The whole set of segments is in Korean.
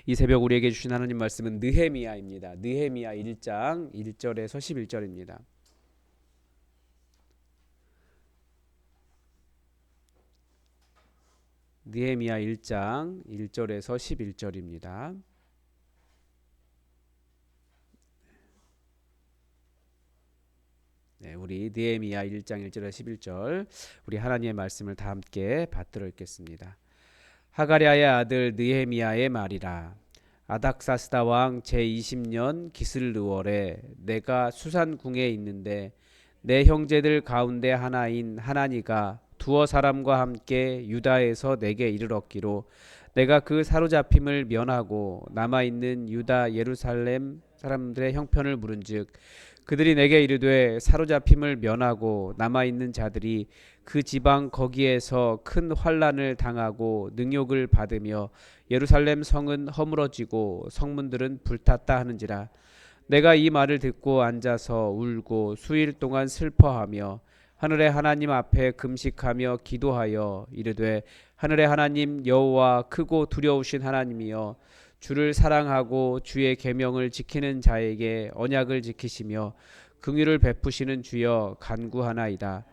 이 새벽 우리에게 주신 하나님 말씀은 느헤미야입니다. 느헤미야 1장 1절에서 11절입니다. 느헤미야 1장 1절에서 11절입니다. 네, 우리 느헤미야 1장 1절에서 11절 우리 하나님의 말씀을 다 함께 받들어 읽겠습니다. 하가랴의 아들 느헤미야의 말이라. 아닥사스다 왕 제20년 기슬르월에 내가 수산궁에 있는데 내 형제들 가운데 하나인 하나니가 두어 사람과 함께 유다에서 내게 이르렀기로 내가 그 사로잡힘을 면하고 남아있는 유다 예루살렘 사람들의 형편을 물은즉 그들이 내게 이르되 사로잡힘을 면하고 남아있는 자들이 그 지방 거기에서 큰 환난을 당하고 능욕을 받으며 예루살렘 성은 허물어지고 성문들은 불탔다 하는지라. 내가 이 말을 듣고 앉아서 울고 수일 동안 슬퍼하며 하늘의 하나님 앞에 금식하며 기도하여 이르되 하늘의 하나님 여호와 크고 두려우신 하나님이여 주를 사랑하고 주의 계명을 지키는 자에게 언약을 지키시며 긍휼을 베푸시는 주여 간구하나이다.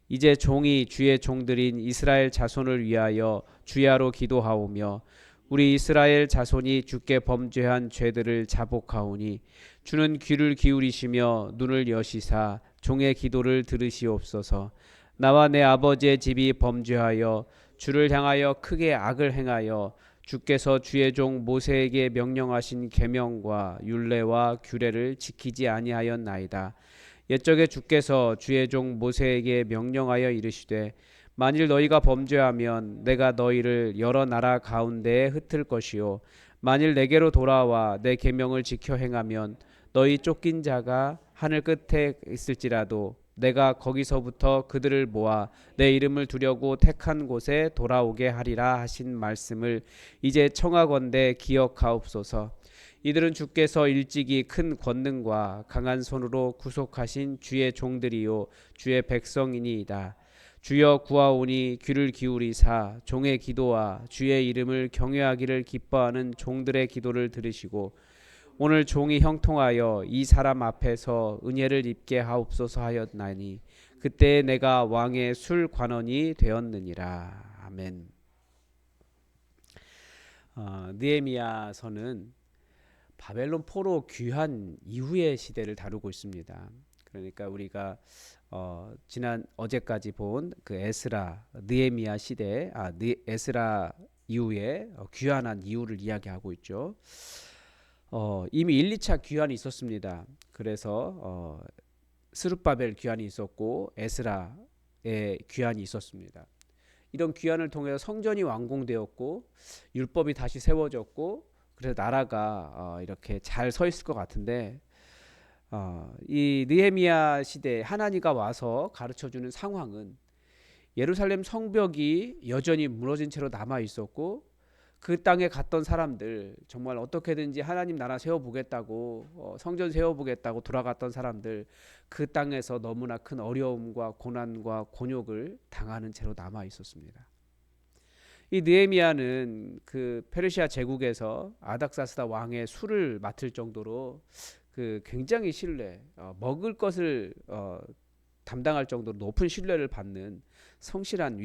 이제 종이 주의 종들인 이스라엘 자손을 위하여 주야로 기도하오며 우리 이스라엘 자손이 주께 범죄한 죄들을 자복하오니 주는 귀를 기울이시며 눈을 여시사 종의 기도를 들으시옵소서. 나와 내 아버지의 집이 범죄하여 주를 향하여 크게 악을 행하여 주께서 주의 종 모세에게 명령하신 계명과 율례와 규례를 지키지 아니하였나이다. 옛적에 주께서 주의 종 모세에게 명령하여 이르시되 만일 너희가 범죄하면 내가 너희를 여러 나라 가운데에 흩을 것이요 만일 내게로 돌아와 내 계명을 지켜 행하면 너희 쫓긴 자가 하늘 끝에 있을지라도 내가 거기서부터 그들을 모아 내 이름을 두려고 택한 곳에 돌아오게 하리라 하신 말씀을 이제 청하건대 기억하옵소서. 이들은 주께서 일찍이 큰 권능과 강한 손으로 구속하신 주의 종들이요 주의 백성이니이다. 주여 구하오니 귀를 기울이사 종의 기도와 주의 이름을 경외하기를 기뻐하는 종들의 기도를 들으시고 오늘 종이 형통하여 이 사람 앞에서 은혜를 입게 하옵소서 하였나니 그때 내가 왕의 술 관원이 되었느니라. 아멘. 느헤미야서는 바벨론 포로 귀환 이후의 시대를 다루고 있습니다. 그러니까 우리가 지난 어제까지 본 그 에스라 느헤미야 시대 에스라 이후에 귀환한 이유를 이야기하고 있죠. 이미 1, 2차 귀환이 있었습니다. 그래서 스룹바벨 귀환이 있었고 에스라의 귀환이 있었습니다. 이런 귀환을 통해서 성전이 완공되었고 율법이 다시 세워졌고 그래서 나라가 이렇게 잘 서 있을 것 같은데 이 느헤미야 시대 하나니가 와서 가르쳐주는 상황은 예루살렘 성벽이 여전히 무너진 채로 남아 있었고 그 땅에 갔던 사람들 정말 어떻게든지 하나님 나라 세워보겠다고 성전 세워보겠다고 돌아갔던 사람들 그 땅에서 너무나 큰 어려움과 고난과 곤욕을 당하는 채로 남아 있었습니다. 이 느헤미야는 그 페르시아 제국에서 아닥사스다 왕의 술을 맡을 정도로 그 굉장히 먹을 것을 담당할 정도로 높은 신뢰를 받는 성실한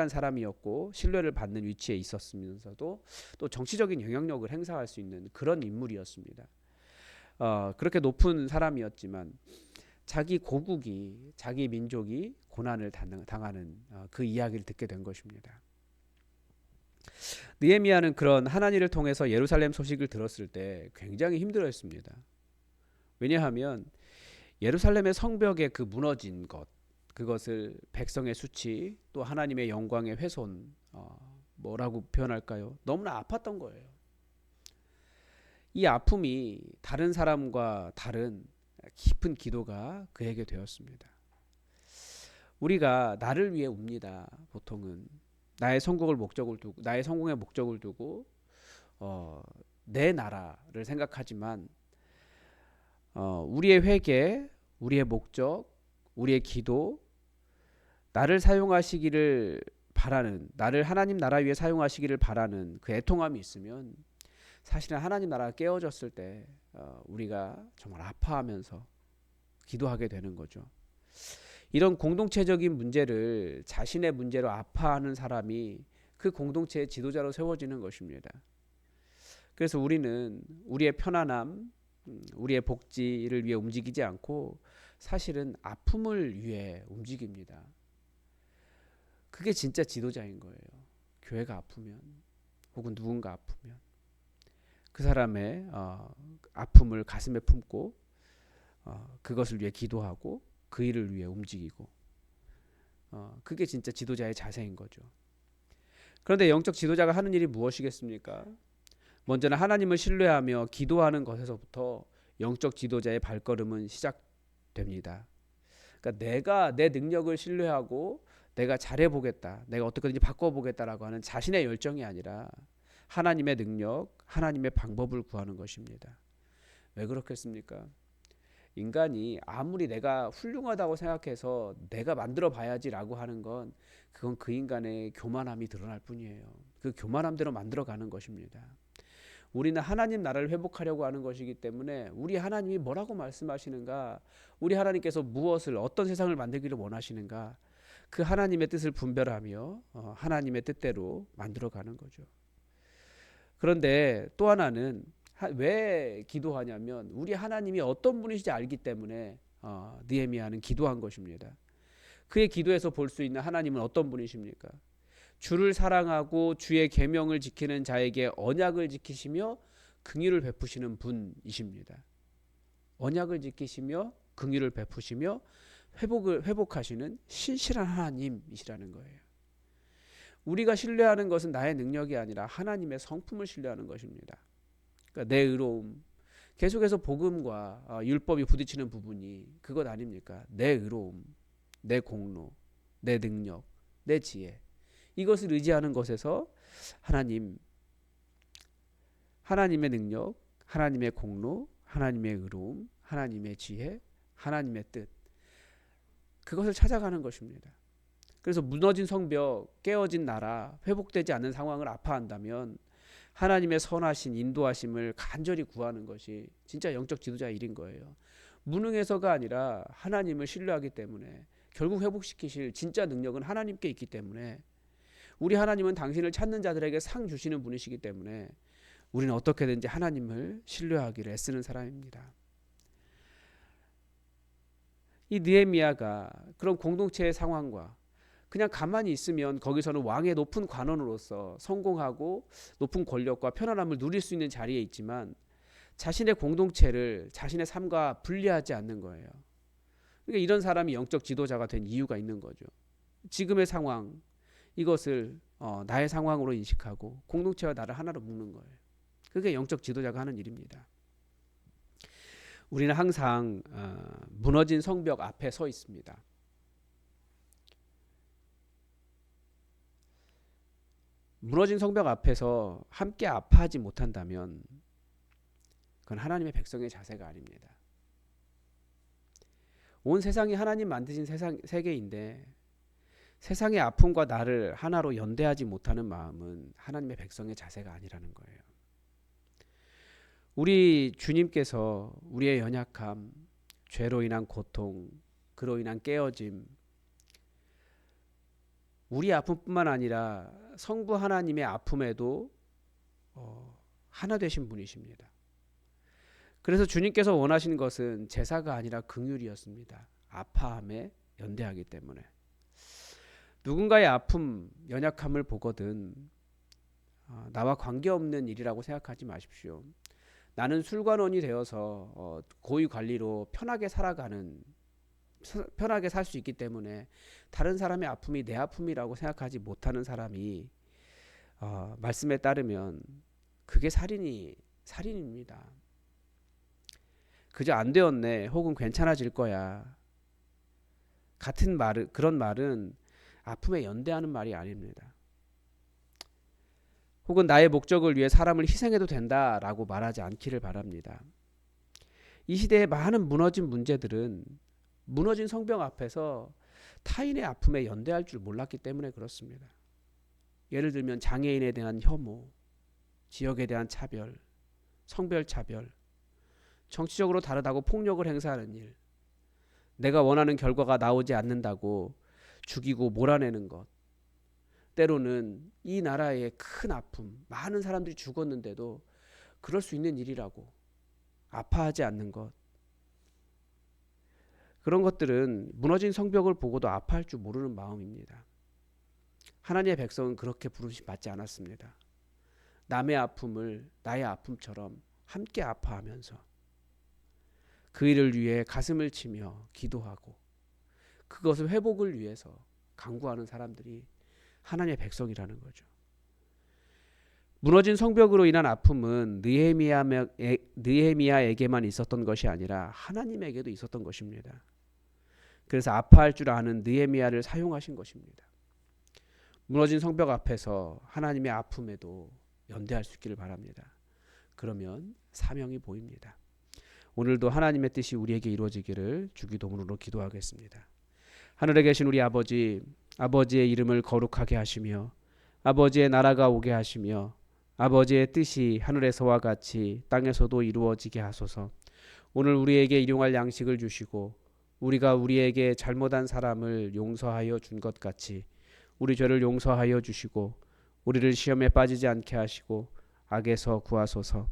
사람이었고 신뢰를 받는 위치에 있었으면서도 또 정치적인 영향력을 행사할 수 있는 그런 인물이었습니다. 그렇게 높은 사람이었지만 자기 고국이 자기 민족이 고난을 당하는 그 이야기를 듣게 된 것입니다. 느헤미야는 그런 하나님을 통해서 예루살렘 소식을 들었을 때 굉장히 힘들어했습니다. 왜냐하면 예루살렘의 성벽의 그 무너진 것, 그것을 백성의 수치, 또 하나님의 영광의 훼손, 뭐라고 표현할까요? 너무나 아팠던 거예요. 이 아픔이 다른 사람과 다른 깊은 기도가 그에게 되었습니다. 우리가 나를 위해 웁니다. 보통은 나의 성공의 목적을 두고 내 나라를 생각하지만 우리의 회개, 우리의 목적, 우리의 기도, 나를 사용하시기를 바라는, 나를 하나님 나라 위에 사용하시기를 바라는 그 애통함이 있으면 사실은 하나님 나라가 깨어졌을 때 우리가 정말 아파하면서 기도하게 되는 거죠. 이런 공동체적인 문제를 자신의 문제로 아파하는 사람이 그 공동체의 지도자로 세워지는 것입니다. 그래서 우리는 우리의 편안함, 우리의 복지를 위해 움직이지 않고 사실은 아픔을 위해 움직입니다. 그게 진짜 지도자인 거예요. 교회가 아프면 혹은 누군가 아프면 그 사람의 아픔을 가슴에 품고 그것을 위해 기도하고 그 일을 위해 움직이고 그게 진짜 지도자의 자세인 거죠. 그런데 영적 지도자가 하는 일이 무엇이겠습니까? 먼저는 하나님을 신뢰하며 기도하는 것에서부터 영적 지도자의 발걸음은 시작됩니다. 그러니까 내가 내 능력을 신뢰하고 내가 잘해보겠다, 내가 어떻게든지 바꿔보겠다라고 하는 자신의 열정이 아니라 하나님의 능력, 하나님의 방법을 구하는 것입니다. 왜 그렇겠습니까? 인간이 아무리 내가 훌륭하다고 생각해서 내가 만들어 봐야지라고 하는 건 그건 그 인간의 교만함이 드러날 뿐이에요. 그 교만함대로 만들어가는 것입니다. 우리는 하나님 나라를 회복하려고 하는 것이기 때문에 우리 하나님이 뭐라고 말씀하시는가, 우리 하나님께서 무엇을 어떤 세상을 만들기를 원하시는가, 그 하나님의 뜻을 분별하며 하나님의 뜻대로 만들어가는 거죠. 그런데 또 하나는 왜 기도하냐면 우리 하나님이 어떤 분이신지 알기 때문에 느헤미야는 기도한 것입니다. 그의 기도에서 볼 수 있는 하나님은 어떤 분이십니까? 주를 사랑하고 주의 계명을 지키는 자에게 언약을 지키시며 긍휼을 베푸시는 분이십니다. 언약을 지키시며 긍휼을 베푸시며 회복하시는 신실한 하나님이시라는 거예요. 우리가 신뢰하는 것은 나의 능력이 아니라 하나님의 성품을 신뢰하는 것입니다. 그러니까 내 의로움, 계속해서 복음과 율법이 부딪히는 부분이 그것 아닙니까? 내 의로움, 내 공로, 내 능력, 내 지혜, 이것을 의지하는 것에서 하나님의 능력, 하나님의 공로, 하나님의 의로움, 하나님의 지혜, 하나님의 뜻, 그것을 찾아가는 것입니다. 그래서 무너진 성벽, 깨어진 나라, 회복되지 않는 상황을 아파한다면 하나님의 선하신 인도하심을 간절히 구하는 것이 진짜 영적 지도자의 일인 거예요. 무능해서가 아니라 하나님을 신뢰하기 때문에 결국 회복시키실 진짜 능력은 하나님께 있기 때문에, 우리 하나님은 당신을 찾는 자들에게 상 주시는 분이시기 때문에 우리는 어떻게든지 하나님을 신뢰하기를 애쓰는 사람입니다. 이 느헤미야가 그런 공동체의 상황과 그냥 가만히 있으면 거기서는 왕의 높은 관원으로서 성공하고 높은 권력과 편안함을 누릴 수 있는 자리에 있지만 자신의 공동체를 자신의 삶과 분리하지 않는 거예요. 그러니까 이런 사람이 영적 지도자가 된 이유가 있는 거죠. 지금의 상황, 이것을 나의 상황으로 인식하고 공동체와 나를 하나로 묶는 거예요. 그게 영적 지도자가 하는 일입니다. 우리는 항상 무너진 성벽 앞에 서 있습니다. 무너진 성벽 앞에서 함께 아파하지 못한다면 그건 하나님의 백성의 자세가 아닙니다. 온 세상이 하나님 만드신 세계인데 세상의 아픔과 나를 하나로 연대하지 못하는 마음은 하나님의 백성의 자세가 아니라는 거예요. 우리 주님께서 우리의 연약함, 죄로 인한 고통, 그로 인한 깨어짐, 우리 아픔뿐만 아니라 성부 하나님의 아픔에도 하나 되신 분이십니다. 그래서 주님께서 원하신 것은 제사가 아니라 긍휼이었습니다. 아파함에 연대하기 때문에. 누군가의 아픔, 연약함을 보거든 나와 관계없는 일이라고 생각하지 마십시오. 나는 술관원이 되어서 고위 관리로 편하게 살 수 있기 때문에 다른 사람의 아픔이 내 아픔이라고 생각하지 못하는 사람이 말씀에 따르면 그게 살인입니다. 그저 안 되었네, 혹은 괜찮아질 거야, 같은 말, 그런 말은 아픔에 연대하는 말이 아닙니다. 혹은 나의 목적을 위해 사람을 희생해도 된다라고 말하지 않기를 바랍니다. 이 시대의 많은 무너진 문제들은 무너진 성벽 앞에서 타인의 아픔에 연대할 줄 몰랐기 때문에 그렇습니다. 예를 들면 장애인에 대한 혐오, 지역에 대한 차별, 성별 차별, 정치적으로 다르다고 폭력을 행사하는 일, 내가 원하는 결과가 나오지 않는다고 죽이고 몰아내는 것, 때로는 이 나라의 큰 아픔, 많은 사람들이 죽었는데도 그럴 수 있는 일이라고 아파하지 않는 것, 그런 것들은 무너진 성벽을 보고도 아파할 줄 모르는 마음입니다. 하나님의 백성은 그렇게 부르심 받지 않았습니다. 남의 아픔을 나의 아픔처럼 함께 아파하면서 그 일을 위해 가슴을 치며 기도하고 그것을 회복을 위해서 간구하는 사람들이 하나님의 백성이라는 거죠. 무너진 성벽으로 인한 아픔은 느헤미야에게만 있었던 것이 아니라 하나님에게도 있었던 것입니다. 그래서 아파할 줄 아는 느헤미야를 사용하신 것입니다. 무너진 성벽 앞에서 하나님의 아픔에도 연대할 수 있기를 바랍니다. 그러면 사명이 보입니다. 오늘도 하나님의 뜻이 우리에게 이루어지기를 주기도문으로 기도하겠습니다. 하늘에 계신 우리 아버지, 아버지의 이름을 거룩하게 하시며 아버지의 나라가 오게 하시며 아버지의 뜻이 하늘에서와 같이 땅에서도 이루어지게 하소서. 오늘 우리에게 일용할 양식을 주시고 우리가 우리에게 잘못한 사람을 용서하여 준 것 같이 우리 죄를 용서하여 주시고 우리를 시험에 빠지지 않게 하시고 악에서 구하소서.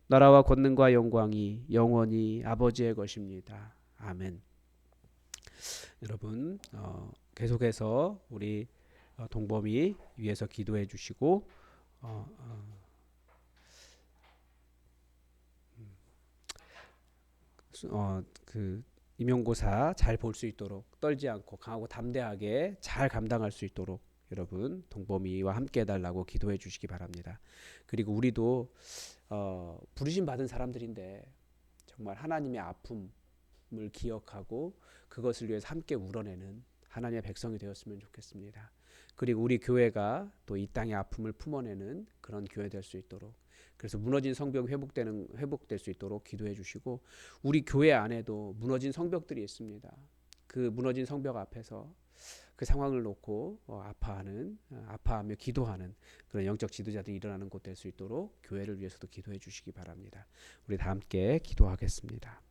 나라와 권능과 영광이 영원히 아버지의 것입니다. 아멘. 여러분 계속해서 우리 동범이 위해서 기도해 주시고 그 임용고사 잘 볼 수 있도록 떨지 않고 강하고 담대하게 잘 감당할 수 있도록 여러분 동범이와 함께 해달라고 기도해 주시기 바랍니다. 그리고 우리도 부르심 받은 사람들인데 정말 하나님의 아픔을 기억하고 그것을 위해서 함께 울어내는 하나님의 백성이 되었으면 좋겠습니다. 그리고 우리 교회가 또 이 땅의 아픔을 품어내는 그런 교회 될 수 있도록, 그래서 무너진 성벽이 회복될 수 있도록 기도해 주시고, 우리 교회 안에도 무너진 성벽들이 있습니다. 그 무너진 성벽 앞에서 그 상황을 놓고 아파하며 기도하는 그런 영적 지도자들이 일어나는 곳 될 수 있도록 교회를 위해서도 기도해 주시기 바랍니다. 우리 다 함께 기도하겠습니다.